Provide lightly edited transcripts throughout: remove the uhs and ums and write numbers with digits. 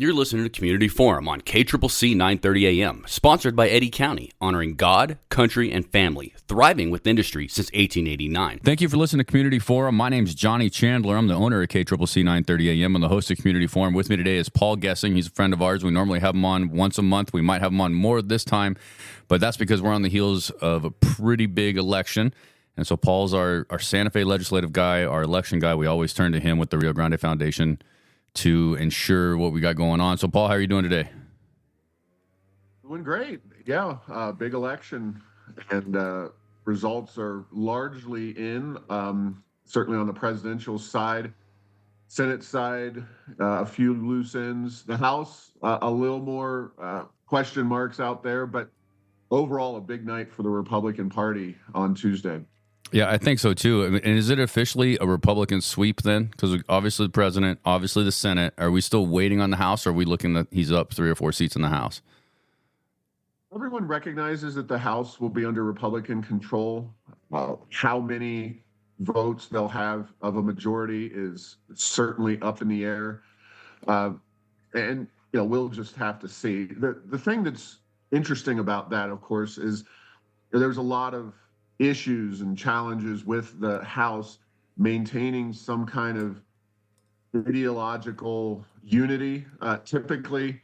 You're listening to Community Forum on KCCC 930 AM, sponsored by Eddy County, honoring God, country, and family, thriving with industry since 1889. Thank you for listening to Community Forum. My name's Johnny Chandler. I'm the owner of KCCC 930 AM and the host of Community Forum. With me today is Paul Gessing. He's a friend of ours. We normally have him on once a month. We might have him on more this time, but that's because we're on the heels of a pretty big election. And so Paul's our Santa Fe legislative guy, our election guy. We always turn to him with the Rio Grande Foundation to ensure what we got going on. So, Paul, how are you doing today? Doing great. Yeah, big election, and results are largely in, certainly on the presidential side. Senate side, a few loose ends. The House, a little more question marks out there, but overall a big night for the Republican Party on Tuesday. Yeah, I think so, too. And is it officially a Republican sweep then? Because obviously the president, obviously the Senate. Are we still waiting on the House, or are we looking that he's up 3 or 4 seats in the House? Everyone recognizes that the House will be under Republican control. How many votes they'll have of a majority is certainly up in the air. And we'll just have to see. The thing that's interesting about that, of course, is there's a lot of issues and challenges with the House maintaining some kind of ideological unity. Typically,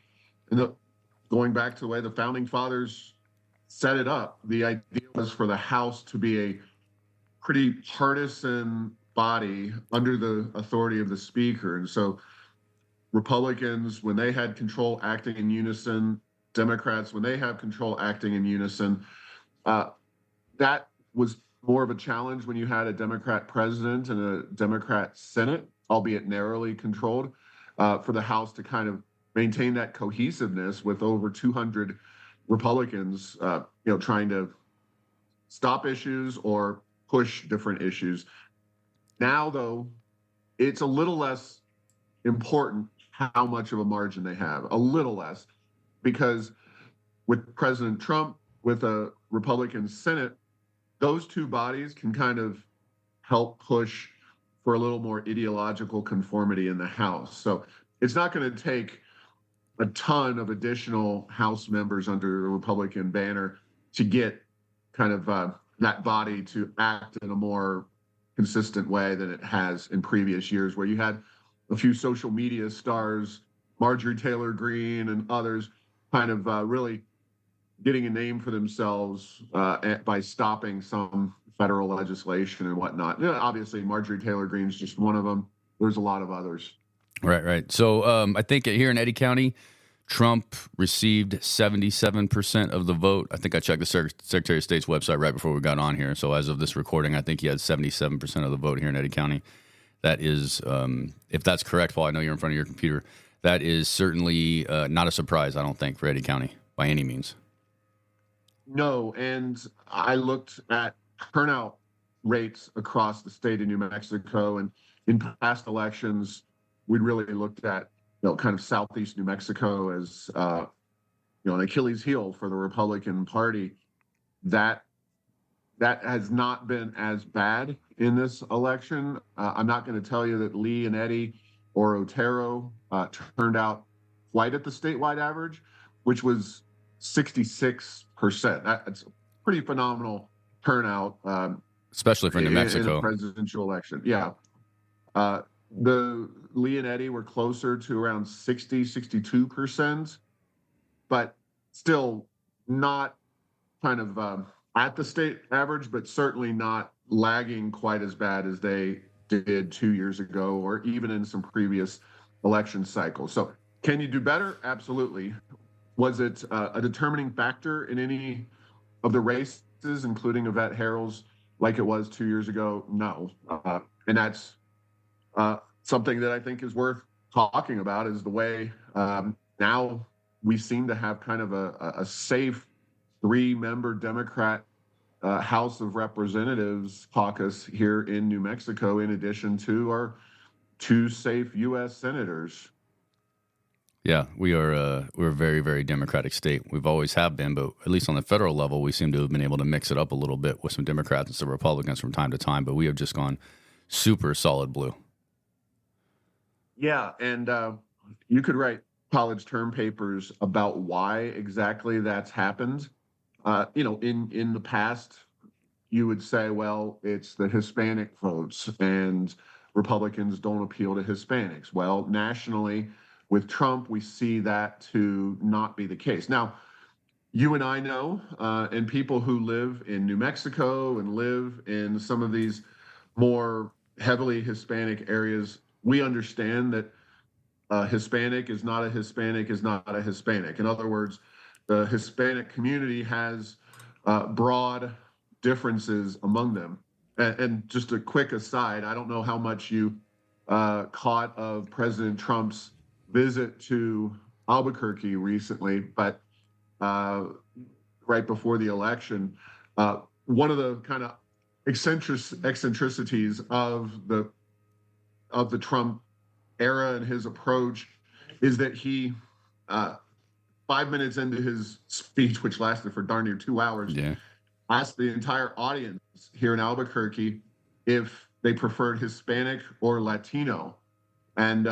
going back to the way the Founding Fathers set it up, the idea was for the House to be a pretty partisan body under the authority of the Speaker. And so Republicans, when they had control, acting in unison. Democrats, when they have control, acting in unison. That was more of a challenge when you had a Democrat president and a Democrat Senate, albeit narrowly controlled, for the House to kind of maintain that cohesiveness with over 200 Republicans, trying to stop issues or push different issues. Now, though, it's a little less important how much of a margin they have, a little less, because with President Trump, with a Republican Senate, those two bodies can kind of help push for a little more ideological conformity in the House. So it's not going to take a ton of additional House members under a Republican banner to get kind of that body to act in a more consistent way than it has in previous years, where you had a few social media stars, Marjorie Taylor Greene and others, kind of really getting a name for themselves by stopping some federal legislation and whatnot. Obviously, Marjorie Taylor Greene is just one of them. There's a lot of others. Right. So I think here in Eddy County, Trump received 77% of the vote. I think I checked the Secretary of State's website right before we got on here. So as of this recording, I think he had 77% of the vote here in Eddy County. That is, if that's correct, Paul, I know you're in front of your computer, that is certainly not a surprise, I don't think, for Eddy County by any means. No, and I looked at turnout rates across the state of New Mexico, and in past elections, we'd really looked at kind of southeast New Mexico as an Achilles heel for the Republican Party. That has not been as bad in this election. I'm not going to tell you that Lee and Eddy or Otero turned out quite at the statewide average, which was 66%. That's a pretty phenomenal turnout, especially for New Mexico in a presidential election. Yeah, the Lee and Eddy were closer to around 62%, but still not kind of at the state average, but certainly not lagging quite as bad as they did 2 years ago, or even in some previous election cycles. So, can you do better? Absolutely. Was it a determining factor in any of the races, including Yvette Herrell's, like it was 2 years ago? No. And that's something that I think is worth talking about, is the way now we seem to have kind of a safe 3-member Democrat House of Representatives caucus here in New Mexico, in addition to our 2 safe U.S. senators. Yeah, we're a very, very Democratic state. We've always have been, but at least on the federal level, we seem to have been able to mix it up a little bit with some Democrats and some Republicans from time to time, but we have just gone super solid blue. Yeah, and you could write college term papers about why exactly that's happened. In the past, you would say, well, it's the Hispanic votes and Republicans don't appeal to Hispanics. Well, nationally, with Trump, we see that to not be the case. Now, you and I know, and people who live in New Mexico and live in some of these more heavily Hispanic areas, we understand that Hispanic is not a Hispanic is not a Hispanic. In other words, the Hispanic community has broad differences among them. And just a quick aside, I don't know how much you caught of President Trump's visit to Albuquerque recently, but right before the election, one of the kind of eccentricities of the Trump era and his approach is that he, 5 minutes into his speech, which lasted for darn near 2 hours, asked the entire audience here in Albuquerque if they preferred Hispanic or Latino. And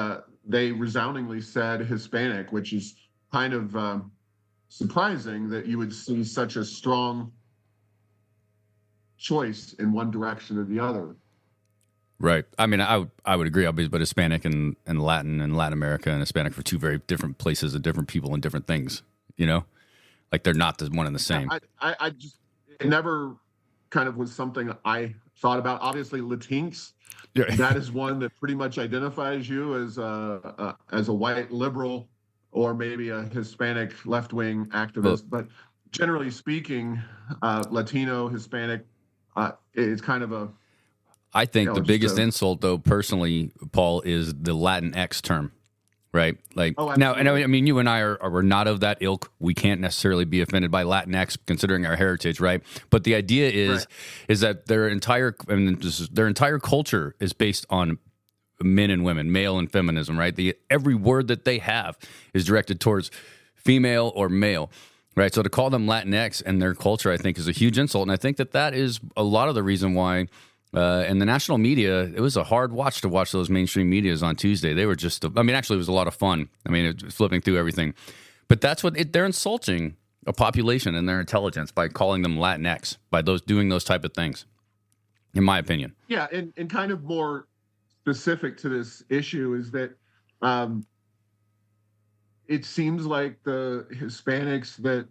they resoundingly said Hispanic, which is kind of surprising that you would see such a strong choice in one direction or the other. Right. I mean, I would agree. But Hispanic and Latin and Latin America and Hispanic are two very different places and different people and different things. Like they're not the one and the same. I just it never kind of was something I thought about. Obviously, Latinx. That is one that pretty much identifies you as a white liberal or maybe a Hispanic left-wing activist. But generally speaking, Latino, Hispanic, it's kind of a. I think the biggest insult, though, personally, Paul, is the Latinx term, right? Like now, and I mean, you and I we're not of that ilk. We can't necessarily be offended by Latinx, considering our heritage, right? But the idea is that their entire culture is based on men and women, male and feminism, right? Every word that they have is directed towards female or male. Right, so to call them Latinx and their culture, I think, is a huge insult, and I think that is a lot of the reason why. And the national media, it was a hard watch to watch those mainstream medias on Tuesday. They were actually, it was a lot of fun. I mean, flipping through everything. But that's they're insulting a population and their intelligence by calling them Latinx, by doing those type of things, in my opinion. Yeah, and kind of more specific to this issue is that it seems like the Hispanics that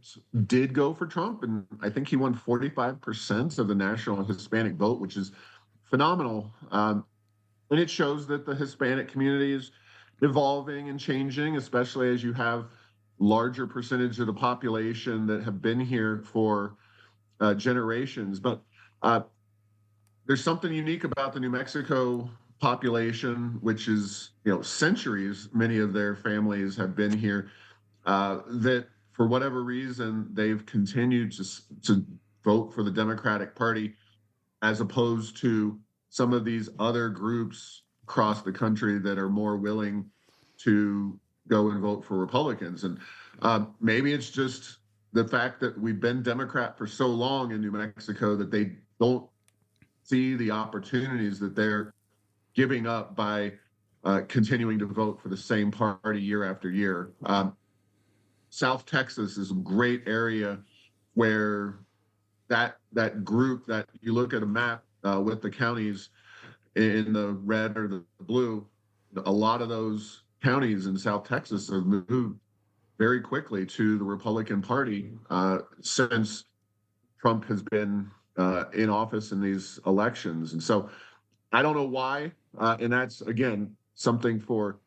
did go for Trump, and I think he won 45% of the national Hispanic vote, which is phenomenal. And it shows that the Hispanic community is evolving and changing, especially as you have larger percentage of the population that have been here for generations. But there's something unique about the New Mexico population, which is, centuries, many of their families have been here, that for whatever reason, they've continued to vote for the Democratic Party, as opposed to some of these other groups across the country that are more willing to go and vote for Republicans. And maybe it's just the fact that we've been Democrat for so long in New Mexico that they don't see the opportunities that they're giving up by continuing to vote for the same party year after year. South Texas is a great area where that group, that you look at a map with the counties in the red or the blue, a lot of those counties in South Texas have moved very quickly to the Republican Party since Trump has been in office in these elections. And so I don't know why, and that's, again, something for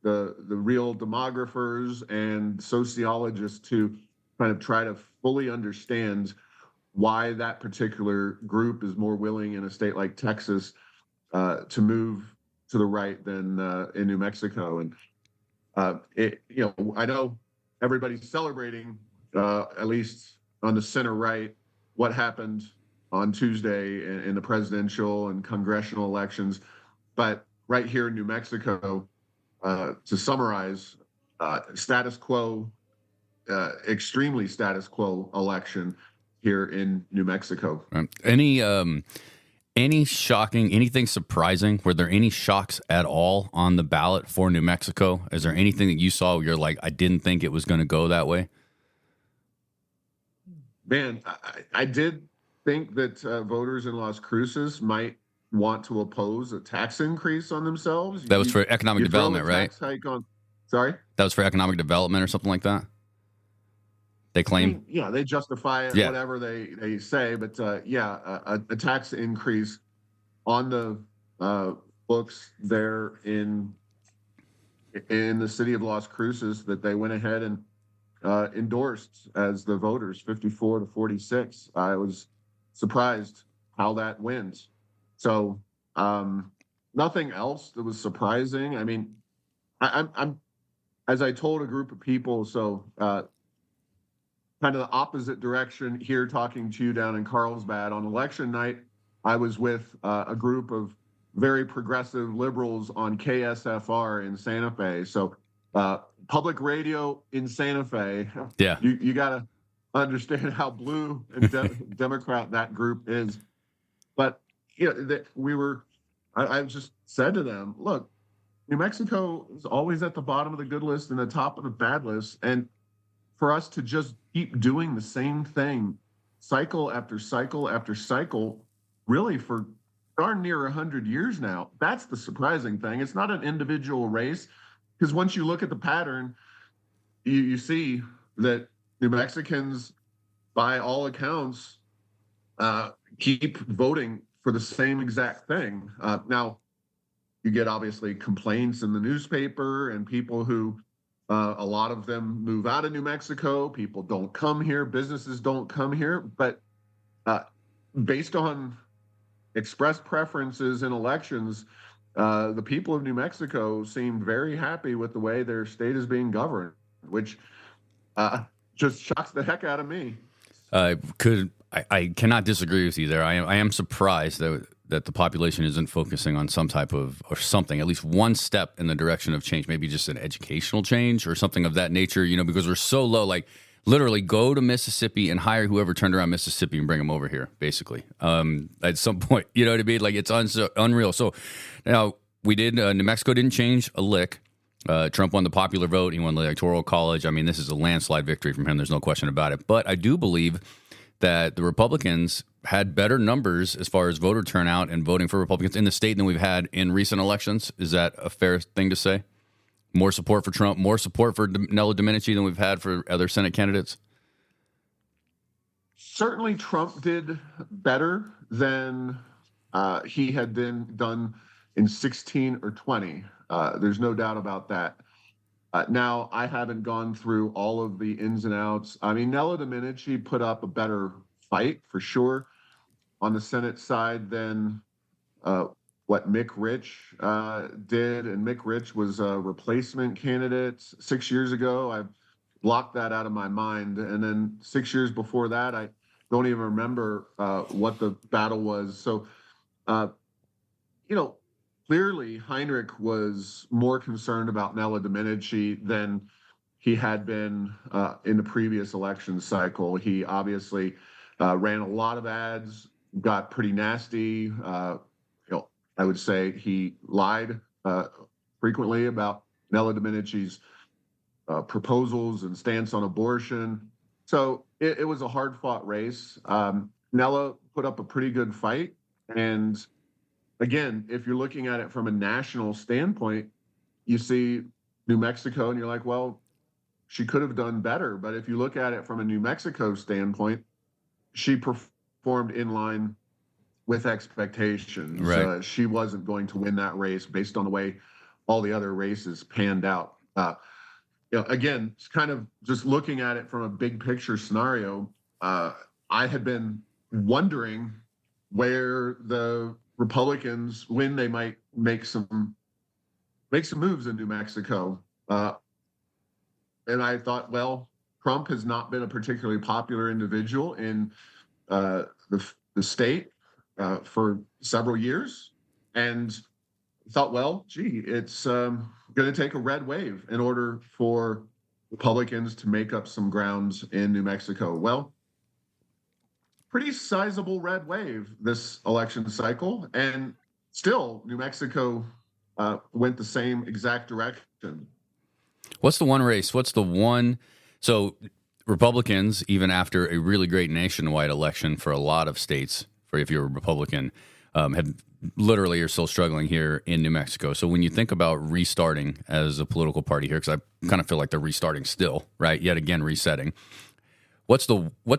the real demographers and sociologists to kind of try to fully understand why that particular group is more willing in a state like Texas to move to the right than in New Mexico. And I know everybody's celebrating, at least on the center right, what happened on Tuesday in the presidential and congressional elections. But right here in New Mexico, to summarize, status quo, extremely status quo election here in New Mexico. anything surprising? Were there any shocks at all on the ballot for New Mexico? Is there anything that you saw where you're like, I didn't think it was going to go that way? Man, I did think that voters in Las Cruces might want to oppose a tax increase on themselves. That was for economic development, right? Tax hike on, sorry? That was for economic development or something like that? They claim? Yeah, they justify it, whatever they say. But a tax increase on the books there in the city of Las Cruces that they went ahead and endorsed as the voters, 54 to 46. I was surprised how that went. So nothing else that was surprising. I mean, I'm as I told a group of people, so kind of the opposite direction here talking to you down in Carlsbad. On election night, I was with a group of very progressive liberals on KSFR in Santa Fe. So public radio in Santa Fe. Yeah. You got to understand how blue and Democrat that group is. But I just said to them, look, New Mexico is always at the bottom of the good list and the top of the bad list. And for us to just keep doing the same thing cycle after cycle after cycle, really for darn near 100 years now, that's the surprising thing. It's not an individual race, because once you look at the pattern, you see that New Mexicans, by all accounts, keep voting for the same exact thing. Now, you get obviously complaints in the newspaper and people who, a lot of them move out of New Mexico. People don't come here. Businesses don't come here. But based on expressed preferences in elections, the people of New Mexico seem very happy with the way their state is being governed, which just shocks the heck out of me. I cannot disagree with you there. I am surprised that the population isn't focusing on some type of, or something, at least one step in the direction of change, maybe just an educational change or something of that nature, because we're so low. Like, literally go to Mississippi and hire whoever turned around Mississippi and bring them over here, basically. At some point, you know what I mean? Like, it's unreal. So now New Mexico didn't change a lick. Trump won the popular vote. He won the Electoral College. I mean, this is a landslide victory from him. There's no question about it. But I do believe that the Republicans had better numbers as far as voter turnout and voting for Republicans in the state than we've had in recent elections. Is that a fair thing to say? More support for Trump, more support for Nella Domenici than we've had for other Senate candidates? Certainly Trump did better than he had been done in 16 or 20. There's no doubt about that. Now, I haven't gone through all of the ins and outs. I mean, Nella Domenici put up a better fight, for sure, on the Senate side than what Mick Rich did. And Mick Rich was a replacement candidate 6 years ago. I blocked that out of my mind. And then 6 years before that, I don't even remember what the battle was. So, clearly, Heinrich was more concerned about Nella Domenici than he had been in the previous election cycle. He obviously ran a lot of ads, got pretty nasty. I would say he lied frequently about Nella Domenici's proposals and stance on abortion. So it was a hard-fought race. Nella put up a pretty good fight, and again, if you're looking at it from a national standpoint, you see New Mexico and you're like, well, she could have done better. But if you look at it from a New Mexico standpoint, she performed in line with expectations. Right. She wasn't going to win that race based on the way all the other races panned out. Again, it's kind of just looking at it from a big picture scenario. I had been wondering where the Republicans, when they might make some moves in New Mexico. And I thought, well, Trump has not been a particularly popular individual in the state for several years. And thought, well, gee, it's going to take a red wave in order for Republicans to make up some grounds in New Mexico. Well, pretty sizable red wave this election cycle, and still New Mexico went the same exact direction. What's the one race? What's the one? So Republicans, even after a really great nationwide election for a lot of states, for if you're a Republican, have literally are still struggling here in New Mexico. So when you think about restarting as a political party here, because I kind of feel like they're restarting still, right? Yet again, resetting. What's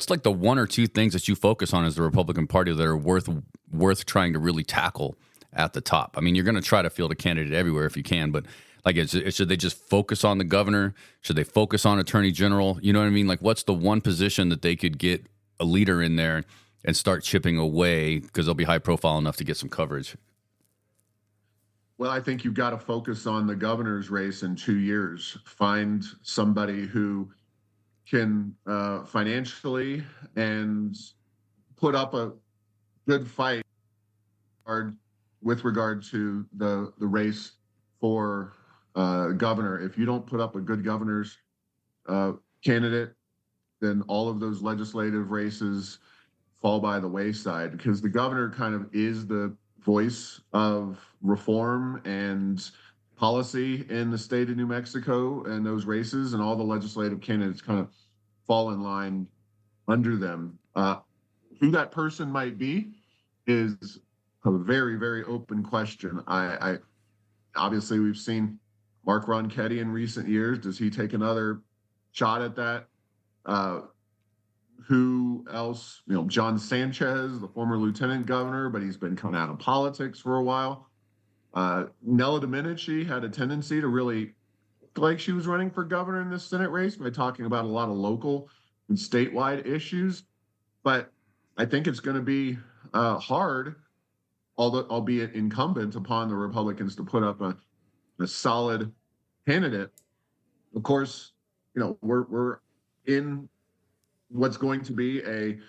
like the one or two things that you focus on as the Republican Party that are worth trying to really tackle at the top? I mean, you're going to try to field a candidate everywhere if you can, but like, should they just focus on the governor? Should they focus on attorney general? You know what I mean? Like, what's the one position that they could get a leader in there and start chipping away because they'll be high profile enough to get some coverage? Well, I think you've got to focus on the governor's race in 2 years. Find somebody who can financially and put up a good fight with regard to the race for governor. If you don't put up a good governor's candidate, then all of those legislative races fall by the wayside, because the governor kind of is the voice of reform and policy in the state of New Mexico and those races, and all the legislative candidates kind of fall in line under them. Who that person might be is a very, very open question. I obviously we've seen Mark Ronchetti in recent years. Does he take another shot at that? Who else? John Sanchez, the former lieutenant governor, but he's been coming out of politics for a while. Nella Domenici had a tendency to really look like she was running for governor in this Senate race by talking about a lot of local and statewide issues. But I think it's going to be hard, albeit incumbent upon the Republicans, to put up a solid candidate. Of course, we're in what's going to be a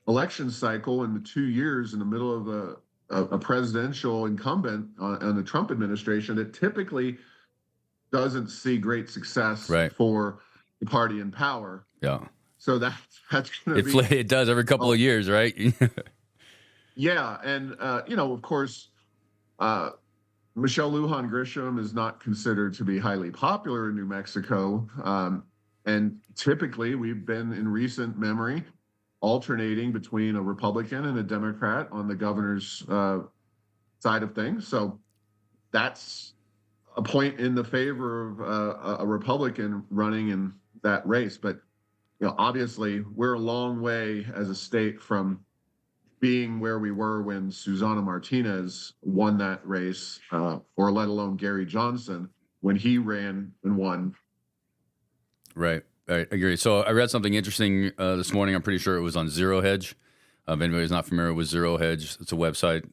election cycle in the 2 years in the middle of a presidential incumbent on the Trump administration that typically doesn't see great success for the party in power. Yeah. So that's going to be... It does every couple of years, right? Yeah. And, of course, Michelle Lujan Grisham is not considered to be highly popular in New Mexico. And typically we've been, in recent memory, alternating between a Republican and a Democrat on the governor's side of things. So that's a point in the favor of a Republican running in that race. But, obviously we're a long way as a state from being where we were when Susana Martinez won that race, or let alone Gary Johnson when he ran and won. Right. I agree. So I read something interesting this morning. I'm pretty sure it was on Zero Hedge. If anybody's not familiar with Zero Hedge, it's a website.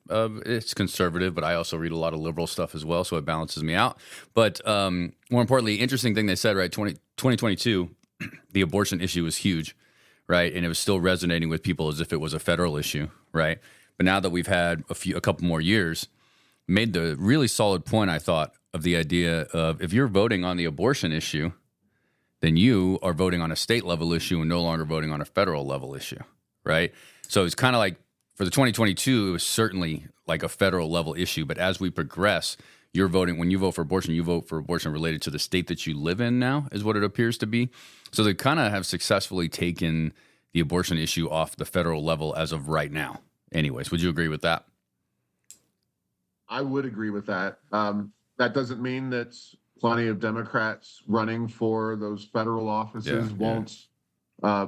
It's conservative, but I also read a lot of liberal stuff as well, so it balances me out. But more importantly, interesting thing they said, right, 2022, the abortion issue was huge, right? And it was still resonating with people as if it was a federal issue, right? But now that we've had a couple more years, made the really solid point, I thought, of the idea of if you're voting on the abortion issue, then you are voting on a state level issue and no longer voting on a federal level issue, right? So it's kind of like for the 2022, it was certainly like a federal level issue. But as we progress, you're voting, when you vote for abortion, you vote for abortion related to the state that you live in now, is what it appears to be. So they kind of have successfully taken the abortion issue off the federal level as of right now. Anyways, would you agree with that? I would agree with that. That doesn't mean that plenty of Democrats running for those federal offices won't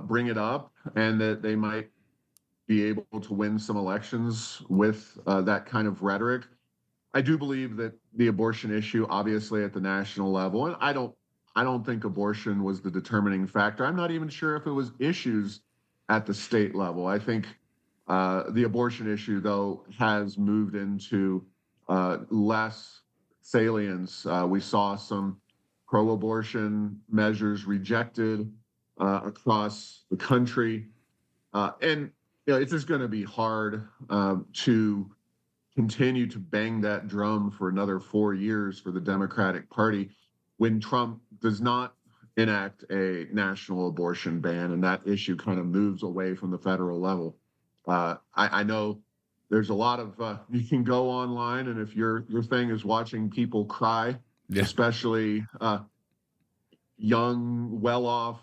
bring it up, and that they might be able to win some elections with that kind of rhetoric. I do believe that the abortion issue, obviously at the national level, and I don't think abortion was the determining factor. I'm not even sure if it was issues at the state level. I think the abortion issue, though, has moved into less salience. We saw some pro-abortion measures rejected across the country. And it's just going to be hard to continue to bang that drum for another 4 years for the Democratic Party when Trump does not enact a national abortion ban, and that issue kind of moves away from the federal level. I know there's a lot of you can go online, and if your thing is watching people cry, Yeah. especially young, well-off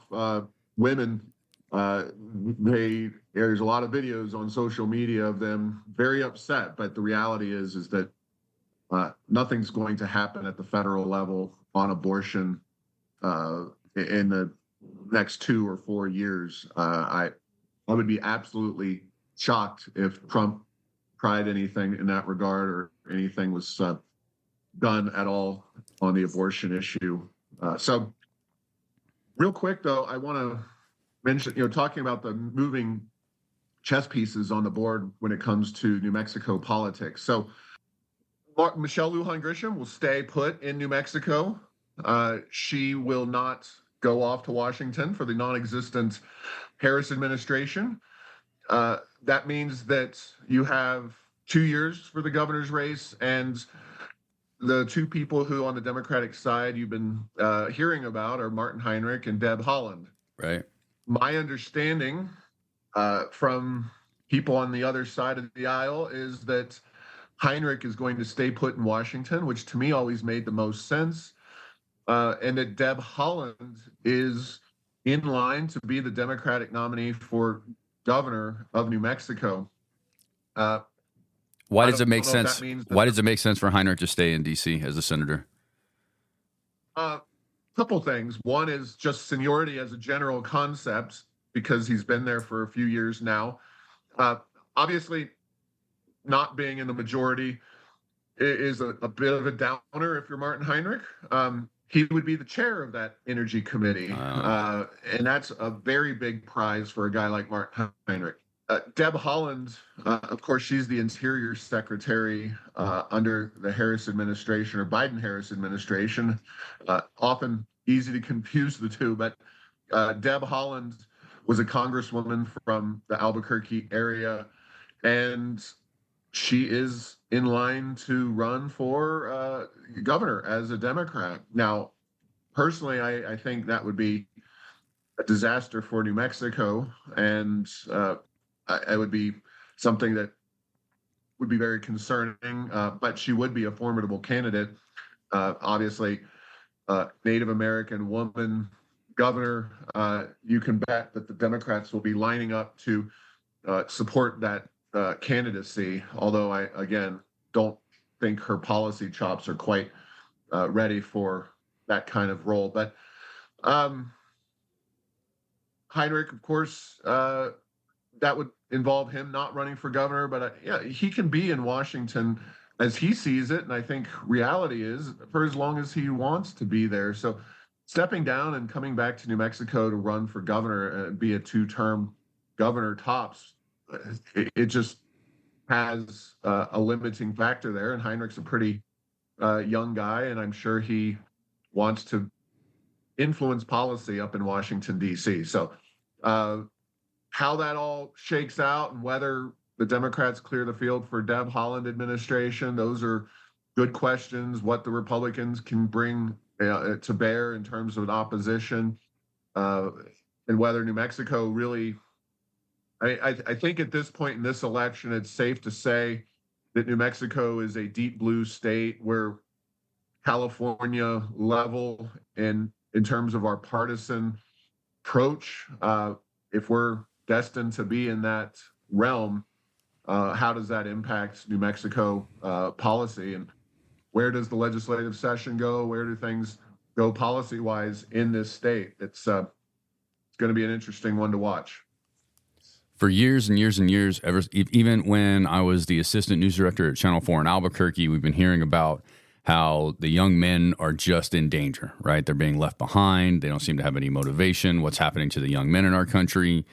women, there's a lot of videos on social media of them very upset. But the reality is that nothing's going to happen at the federal level on abortion in the next 2 or 4 years. I would be absolutely shocked if Trump tried anything in that regard or anything was done at all on the abortion issue. So real quick, though, I want to mention, talking about the moving chess pieces on the board when it comes to New Mexico politics. So Michelle Lujan Grisham will stay put in New Mexico. She will not go off to Washington for the non-existent Harris administration. That means that you have 2 years for the governor's race, and the two people who on the Democratic side you've been hearing about are Martin Heinrich and Deb Haaland. Right. My understanding from people on the other side of the aisle is that Heinrich is going to stay put in Washington, which to me always made the most sense, and that Deb Haaland is in line to be the Democratic nominee for governor of New Mexico. Why does it make sense? Why does it make sense for Heinrich to stay in D.C. as a senator? Couple things. One is just seniority as a general concept, because he's been there for a few years now. Obviously, not being in the majority is a bit of a downer if you're Martin Heinrich. He would be the chair of that energy committee, and that's a very big prize for a guy like Martin Heinrich. Deb Haaland, of course, she's the Interior Secretary under the Harris administration or Biden-Harris administration. Often easy to confuse the two, but Deb Haaland was a congresswoman from the Albuquerque area, and she is in line to run for governor as a Democrat. Now, personally, I think that would be a disaster for New Mexico, and I would be something that would be very concerning, but she would be a formidable candidate. Obviously, Native American woman governor, you can bet that the Democrats will be lining up to support that candidacy, although I, again, don't think her policy chops are quite ready for that kind of role. But Heinrich, of course, that would involve him not running for governor, but yeah, he can be in Washington as he sees it, and I think reality is for as long as he wants to be there. So stepping down and coming back to New Mexico to run for governor, be a 2-term governor tops, it just has a limiting factor there. And Heinrich's a pretty young guy, and I'm sure he wants to influence policy up in Washington, D.C. So how that all shakes out and whether the Democrats clear the field for Deb Haaland administration, those are good questions. What the Republicans can bring to bear in terms of an opposition, and whether New Mexico really, I think at this point in this election, it's safe to say that New Mexico is a deep blue state where California level in terms of our partisan approach, if we're destined to be in that realm, how does that impact New Mexico policy, and where does the legislative session go? Where do things go policy-wise in this state? It's going to be an interesting one to watch. For years and years and years, even when I was the assistant news director at Channel 4 in Albuquerque, we've been hearing about how the young men are just in danger, right? They're being left behind. They don't seem to have any motivation. What's happening to the young men in our country?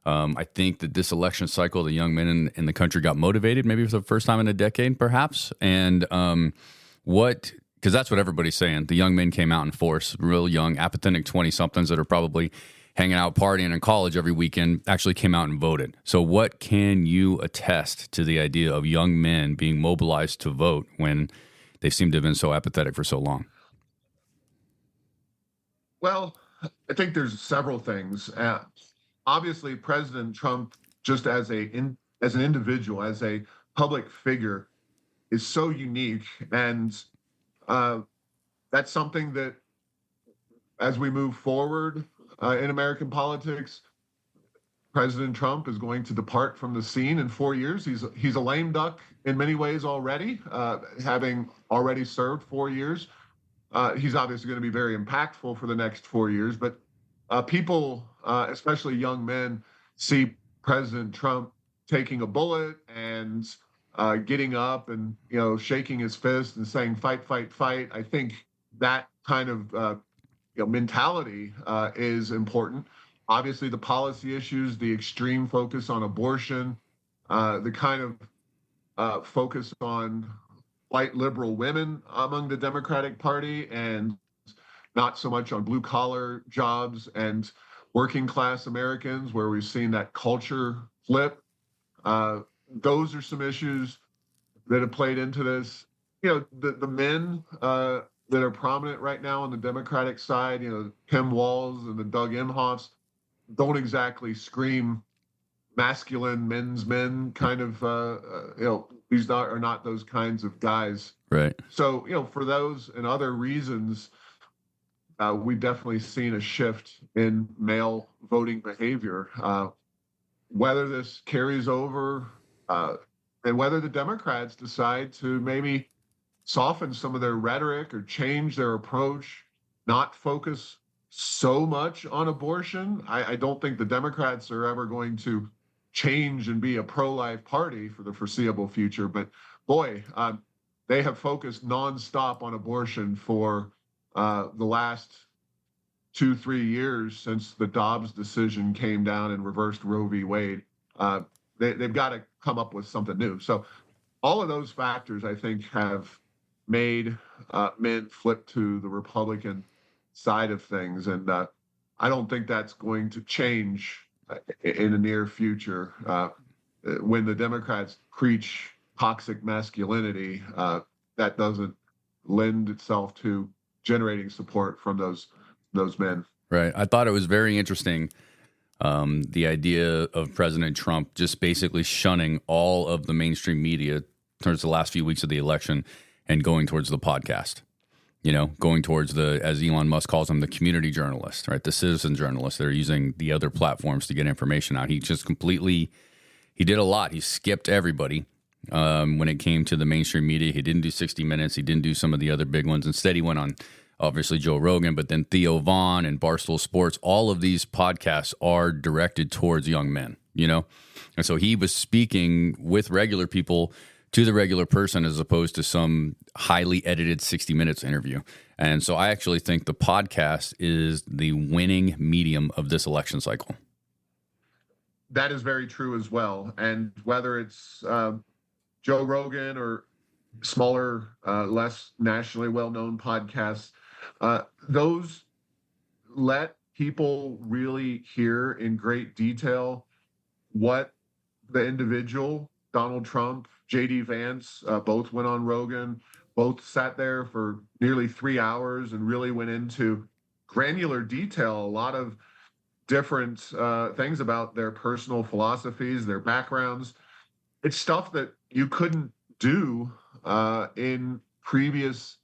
I think that this election cycle, the young men in the country got motivated, maybe for the first time in a decade, perhaps. And because that's what everybody's saying. The young men came out in force, real young, apathetic 20-somethings that are probably hanging out, partying in college every weekend, actually came out and voted. So what can you attest to the idea of young men being mobilized to vote when they seem to have been so apathetic for so long? Well, I think there's several things. Obviously, President Trump, just as as an individual, as a public figure, is so unique. And that's something that, as we move forward in American politics, President Trump is going to depart from the scene in 4 years. He's a lame duck in many ways already, having already served 4 years. He's obviously going to be very impactful for the next 4 years, but people, especially young men, see President Trump taking a bullet and getting up and shaking his fist and saying "fight, fight, fight." I think that kind of mentality is important. Obviously, the policy issues, the extreme focus on abortion, the kind of focus on white liberal women among the Democratic Party, and not so much on blue collar jobs and working class Americans, where we've seen that culture flip. Those are some issues that have played into this. The men that are prominent right now on the Democratic side, Tim Walz and the Doug Emhoffs, don't exactly scream masculine men's men kind of, these are not those kinds of guys. Right. So, for those and other reasons, we've definitely seen a shift in male voting behavior. Whether this carries over and whether the Democrats decide to maybe soften some of their rhetoric or change their approach, not focus so much on abortion. I don't think the Democrats are ever going to change and be a pro-life party for the foreseeable future. But boy, they have focused nonstop on abortion for the last 2-3 years since the Dobbs decision came down and reversed Roe v. Wade. They've got to come up with something new. So all of those factors, I think, have made men flip to the Republican side of things. And I don't think that's going to change in the near future. When the Democrats preach toxic masculinity, that doesn't lend itself to generating support from those men. Right. I thought it was very interesting, the idea of President Trump just basically shunning all of the mainstream media towards the last few weeks of the election and going towards the podcast, going towards the, as Elon Musk calls them, the community journalists, right? The citizen journalists that are using the other platforms to get information out. He just completely, he did a lot. He skipped everybody when it came to the mainstream media. He didn't do 60 Minutes. He didn't do some of the other big ones. Instead, he went on, obviously, Joe Rogan, but then Theo Vaughn and Barstool Sports. All of these podcasts are directed towards young men, And so he was speaking with regular people to the regular person as opposed to some highly edited 60 Minutes interview. And so I actually think the podcast is the winning medium of this election cycle. That is very true as well. And whether it's Joe Rogan or smaller, less nationally well-known podcasts, those let people really hear in great detail what the individual, Donald Trump, J.D. Vance, both went on Rogan, both sat there for nearly 3 hours and really went into granular detail, a lot of different things about their personal philosophies, their backgrounds. It's stuff that you couldn't do in previous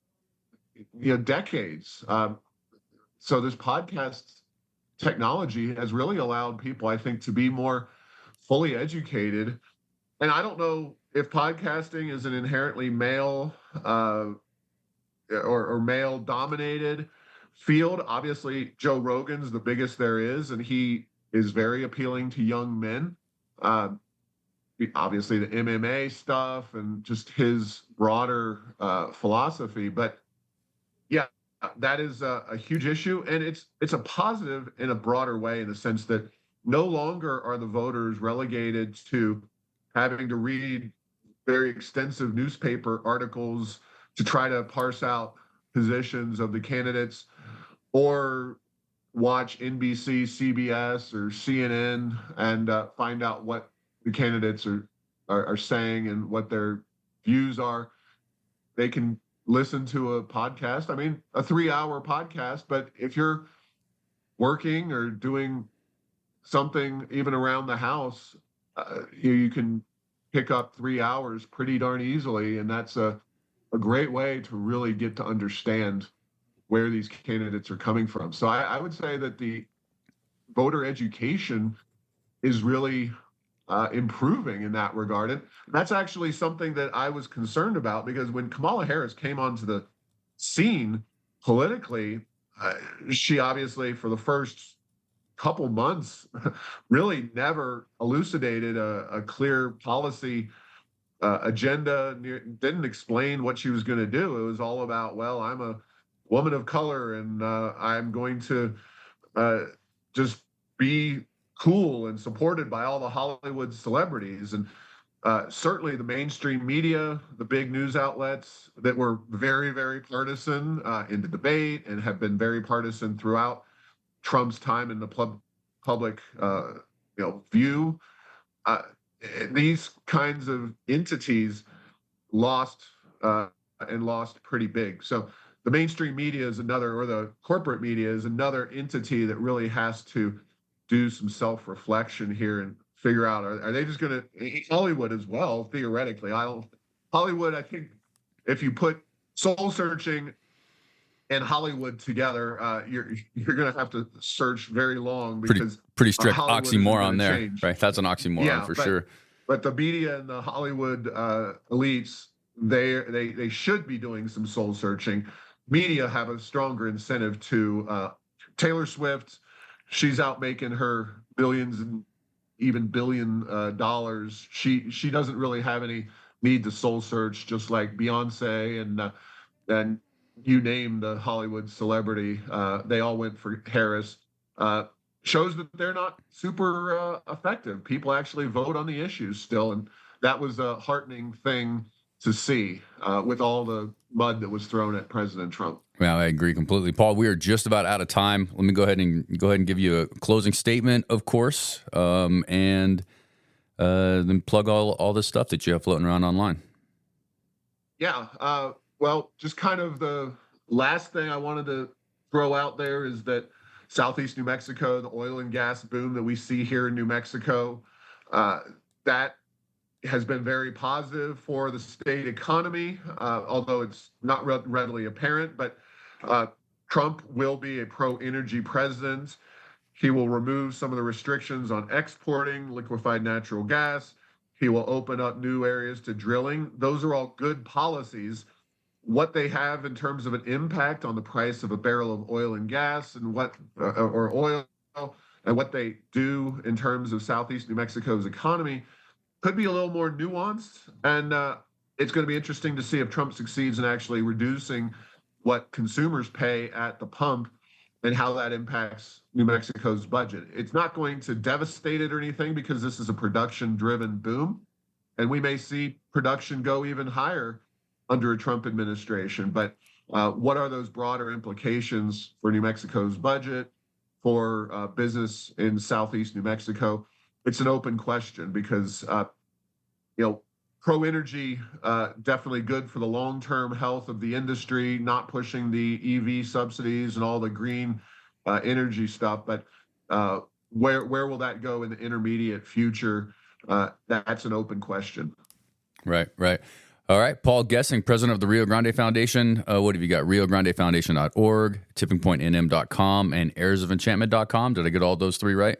decades. So this podcast technology has really allowed people, I think, to be more fully educated. And I don't know if podcasting is an inherently male or male dominated field. Obviously, Joe Rogan's the biggest there is, and he is very appealing to young men. Obviously, the MMA stuff and just his broader philosophy. But yeah, that is a huge issue, and it's a positive in a broader way, in the sense that no longer are the voters relegated to having to read very extensive newspaper articles to try to parse out positions of the candidates, or watch NBC, CBS, or CNN and find out what the candidates are saying and what their views are. They can listen to a podcast. I mean, a 3-hour podcast, but if you're working or doing something even around the house, you can pick up 3 hours pretty darn easily. And that's a great way to really get to understand where these candidates are coming from. So I would say that the voter education is really improving in that regard. And that's actually something that I was concerned about, because when Kamala Harris came onto the scene politically, she obviously, for the first couple months, really never elucidated a clear policy agenda, didn't explain what she was going to do. It was all about, well, I'm a woman of color, and I'm going to just be cool and supported by all the Hollywood celebrities. And certainly the mainstream media, the big news outlets that were very, very partisan in the debate and have been very partisan throughout Trump's time in the public view. These kinds of entities lost and lost pretty big. So the mainstream media is another, or the corporate media is another entity that really has to do some self-reflection here and figure out, are they just going to, Hollywood as well, theoretically. Hollywood, I think if you put soul searching and Hollywood together, you're going to have to search very long, because pretty strict Hollywood oxymoron there, change. right? That's an oxymoron for sure. But the media and the Hollywood elites, they should be doing some soul searching. Media have a stronger incentive to Taylor Swift. She's out making her billions and even billion dollars. She doesn't really have any need to soul search, just like Beyonce and you name the Hollywood celebrity. They all went for Harris. Shows that they're not super effective. People actually vote on the issues still, and that was a heartening thing to see with all the mud that was thrown at President Trump. Yeah, I agree completely, Paul. We are just about out of time. Let me go ahead and give you a closing statement, of course, and then plug all this stuff that you have floating around online. Yeah. Well, just kind of the last thing I wanted to throw out there is that Southeast New Mexico, the oil and gas boom that we see here in New Mexico, that has been very positive for the state economy, although it's not readily apparent. But Trump will be a pro-energy president. He will remove some of the restrictions on exporting liquefied natural gas. He will open up new areas to drilling. Those are all good policies. What they have in terms of an impact on the price of a barrel of oil and gas, and or oil, and what they do in terms of Southeast New Mexico's economy could be a little more nuanced. And it's going to be interesting to see if Trump succeeds in actually reducing what consumers pay at the pump and how that impacts New Mexico's budget. It's not going to devastate it or anything, because this is a production-driven boom, and we may see production go even higher under a Trump administration. But what are those broader implications for New Mexico's budget, for business in Southeast New Mexico? It's an open question, because pro-energy, definitely good for the long-term health of the industry, not pushing the EV subsidies and all the green energy stuff. But where will that go in the intermediate future? That's an open question. Right. All right, Paul Gessing, president of the Rio Grande Foundation. What have you got? RioGrandeFoundation.org, tippingpointnm.com, and airsoфenchantment.com. Did I get all those three right?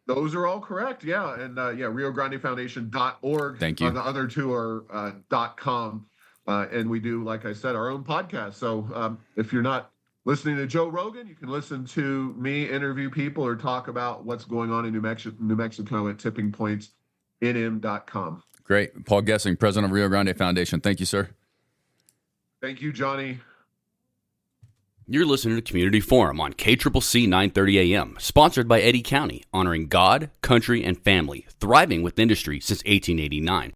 Those are all correct, yeah. And RioGrandeFoundation.org. Thank you. The other two are .com. And we do, like I said, our own podcast. So if you're not listening to Joe Rogan, you can listen to me interview people or talk about what's going on in New Mexico at tippingpointsnm.com. Great. Paul Gessing, president of Rio Grande Foundation. Thank you, sir. Thank you, Johnny. You're listening to Community Forum on KCCC 930 AM, sponsored by Eddy County, honoring God, country, and family, thriving with industry since 1889.